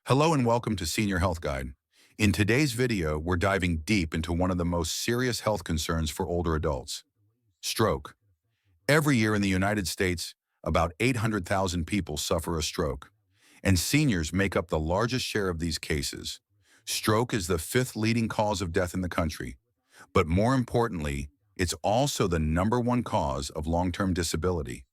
Hello and welcome to Senior Health Guide. In today's video, we're diving deep into one of the most serious health concerns for older adults, stroke. Every year in the United States, about 800,000 people suffer a stroke, and seniors make up the largest share of these cases. Stroke is the fifth leading cause of death in the country, but more importantly, it's also the #1 cause of long-term disability.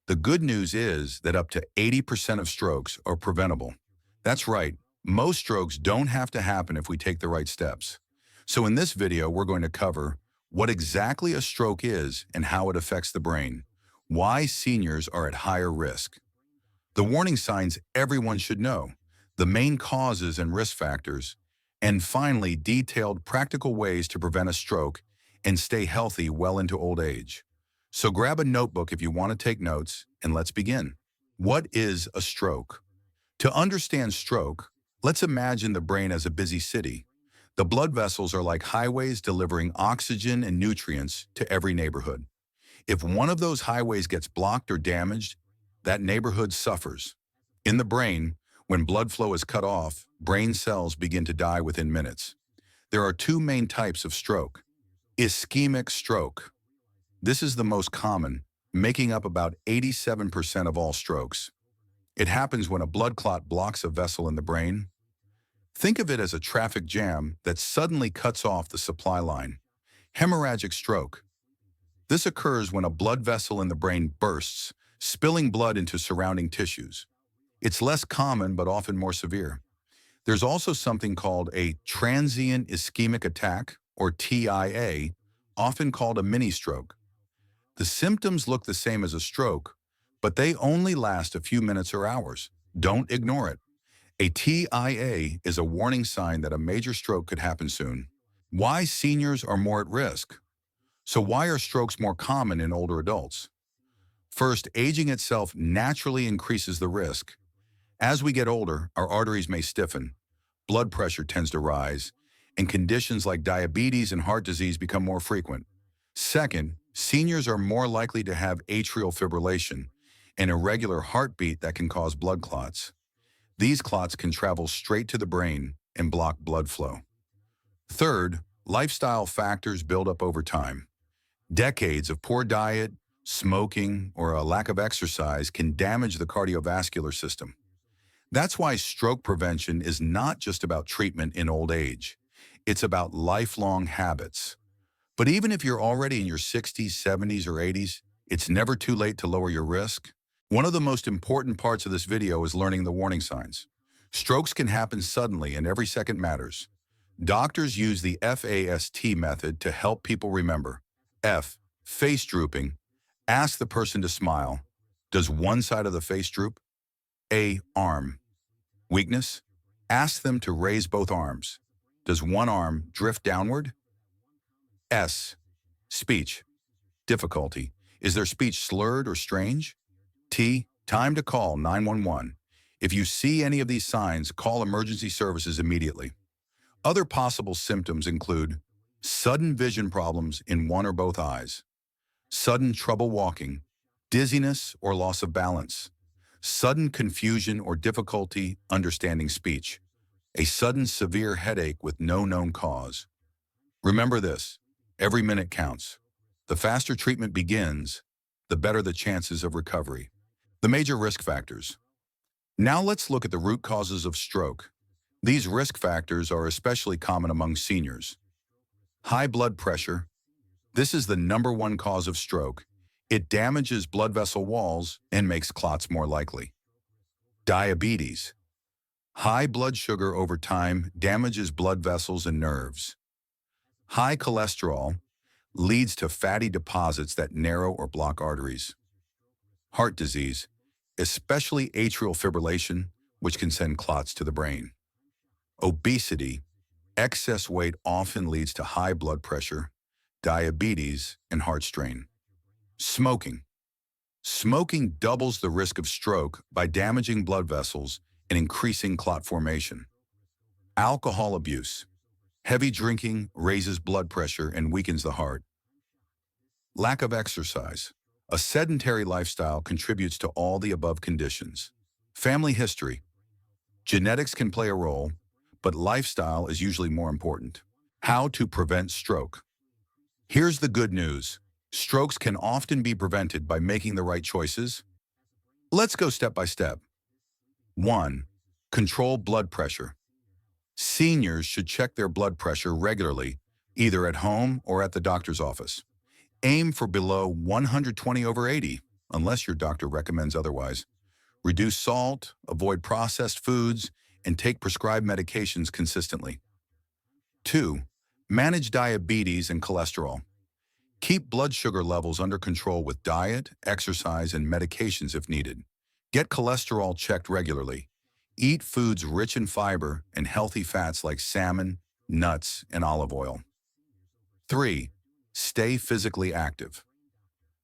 The good news is that up to 80% of strokes are preventable. That's right, most strokes don't have to happen if we take the right steps. So in this video, we're going to cover what exactly a stroke is and how it affects the brain, why seniors are at higher risk, the warning signs everyone should know, the main causes and risk factors, and finally, detailed practical ways to prevent a stroke and stay healthy well into old age. So grab a notebook if you want to take notes, and let's begin. What is a stroke? To understand stroke, let's imagine the brain as a busy city. The blood vessels are like highways delivering oxygen and nutrients to every neighborhood. If one of those highways gets blocked or damaged, that neighborhood suffers. In the brain, when blood flow is cut off, brain cells begin to die within minutes. There are two main types of stroke. Ischemic stroke. This is the most common, making up about 87% of all strokes. It happens when a blood clot blocks a vessel in the brain. Think of it as a traffic jam that suddenly cuts off the supply line. Hemorrhagic stroke. This occurs when a blood vessel in the brain bursts, spilling blood into surrounding tissues. It's less common but often more severe. There's also something called a transient ischemic attack, or TIA, often called a mini-stroke. The symptoms look the same as a stroke, but they only last a few minutes or hours. Don't ignore it. A TIA is a warning sign that a major stroke could happen soon. Why seniors are more at risk? So why are strokes more common in older adults? First, aging itself naturally increases the risk. As we get older, our arteries may stiffen, blood pressure tends to rise, and conditions like diabetes and heart disease become more frequent. Second, seniors are more likely to have atrial fibrillation, an irregular heartbeat that can cause blood clots. These clots can travel straight to the brain and block blood flow. Third, lifestyle factors build up over time. Decades of poor diet, smoking, or a lack of exercise can damage the cardiovascular system. That's why stroke prevention is not just about treatment in old age. It's about lifelong habits. But even if you're already in your 60s, 70s, or 80s, it's never too late to lower your risk. One of the most important parts of this video is learning the warning signs. Strokes can happen suddenly and every second matters. Doctors use the FAST method to help people remember. F, face drooping. Ask the person to smile. Does one side of the face droop? A, arm. Weakness? Ask them to raise both arms. Does one arm drift downward? S, speech. Difficulty. Is their speech slurred or strange? T, time to call 911. If you see any of these signs, call emergency services immediately. Other possible symptoms include sudden vision problems in one or both eyes, sudden trouble walking, dizziness or loss of balance, sudden confusion or difficulty understanding speech, a sudden severe headache with no known cause. Remember this, every minute counts. The faster treatment begins, the better the chances of recovery. The major risk factors. Now let's look at the root causes of stroke. These risk factors are especially common among seniors. High blood pressure. This is the #1 cause of stroke. It damages blood vessel walls and makes clots more likely. Diabetes. High blood sugar over time damages blood vessels and nerves. High cholesterol leads to fatty deposits that narrow or block arteries. Heart disease, especially atrial fibrillation, which can send clots to the brain. Obesity, excess weight often leads to high blood pressure, diabetes, and heart strain. Smoking. Smoking doubles the risk of stroke by damaging blood vessels and increasing clot formation. Alcohol abuse. Heavy drinking raises blood pressure and weakens the heart. Lack of exercise. A sedentary lifestyle contributes to all the above conditions. Family history. Genetics can play a role, but lifestyle is usually more important. How to prevent stroke. Here's the good news. Strokes can often be prevented by making the right choices. Let's go step by step. 1. Control blood pressure. Seniors should check their blood pressure regularly, either at home or at the doctor's office. Aim for below 120/80, unless your doctor recommends otherwise. Reduce salt, avoid processed foods, and take prescribed medications consistently. 2. Manage diabetes and cholesterol. Keep blood sugar levels under control with diet, exercise, and medications if needed. Get cholesterol checked regularly. Eat foods rich in fiber and healthy fats like salmon, nuts, and olive oil. 3. Stay physically active.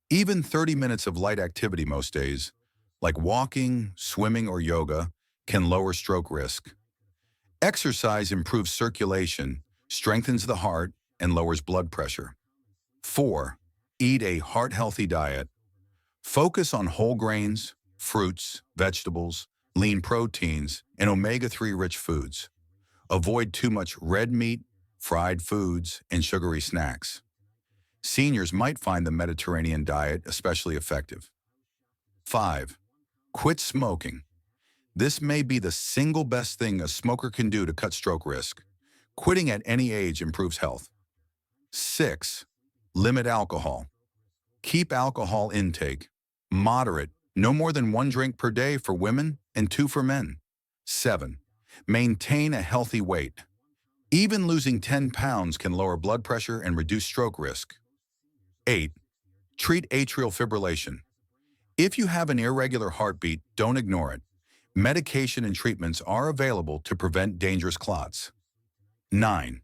Even 30 minutes of light activity most days, like walking, swimming, or yoga, can lower stroke risk. Exercise improves circulation, strengthens the heart, and lowers blood pressure. 4. Eat a heart-healthy diet. Focus on whole grains, fruits, vegetables, lean proteins, and omega-3 rich foods. Avoid too much red meat, fried foods, and sugary snacks. Seniors might find the Mediterranean diet especially effective. 5. Quit smoking. This may be the single best thing a smoker can do to cut stroke risk. Quitting at any age improves health. 6. Limit alcohol. Keep alcohol intake moderate, no more than 1 drink per day for women and 2 for men. 7. Maintain a healthy weight. Even losing 10 pounds can lower blood pressure and reduce stroke risk. 8. Treat atrial fibrillation. If you have an irregular heartbeat, don't ignore it. Medication and treatments are available to prevent dangerous clots. 9.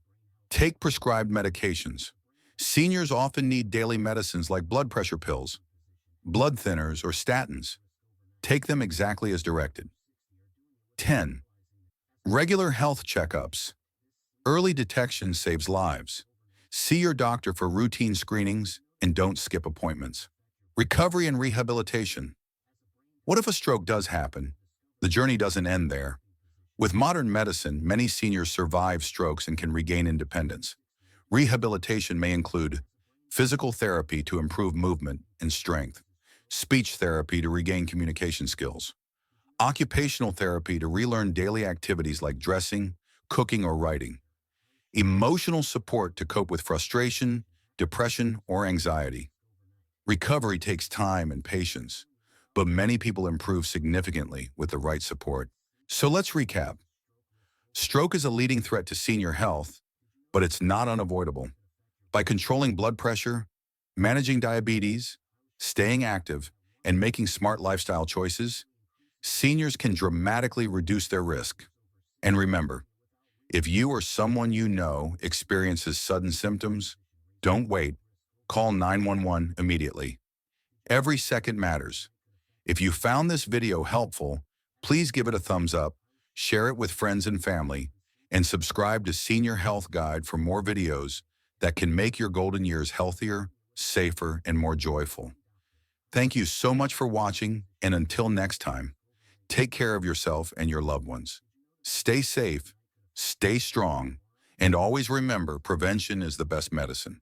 Take prescribed medications. Seniors often need daily medicines like blood pressure pills, blood thinners, or statins. Take them exactly as directed. 10. Regular health checkups. Early detection saves lives. See your doctor for routine screenings and don't skip appointments. Recovery and rehabilitation. What if a stroke does happen? The journey doesn't end there. With modern medicine, many seniors survive strokes and can regain independence. Rehabilitation may include physical therapy to improve movement and strength, speech therapy to regain communication skills, occupational therapy to relearn daily activities like dressing, cooking, or writing, emotional support to cope with frustration, depression, or anxiety. Recovery takes time and patience, but many people improve significantly with the right support. So let's recap. Stroke is a leading threat to senior health, but it's not unavoidable. By controlling blood pressure, managing diabetes, staying active, and making smart lifestyle choices, seniors can dramatically reduce their risk. And remember, if you or someone you know experiences sudden symptoms, don't wait. Call 911 immediately. Every second matters. If you found this video helpful, please give it a thumbs up, share it with friends and family, and subscribe to Senior Health Guide for more videos that can make your golden years healthier, safer, and more joyful. Thank you so much for watching, and until next time, take care of yourself and your loved ones. Stay safe, stay strong, and always remember prevention is the best medicine.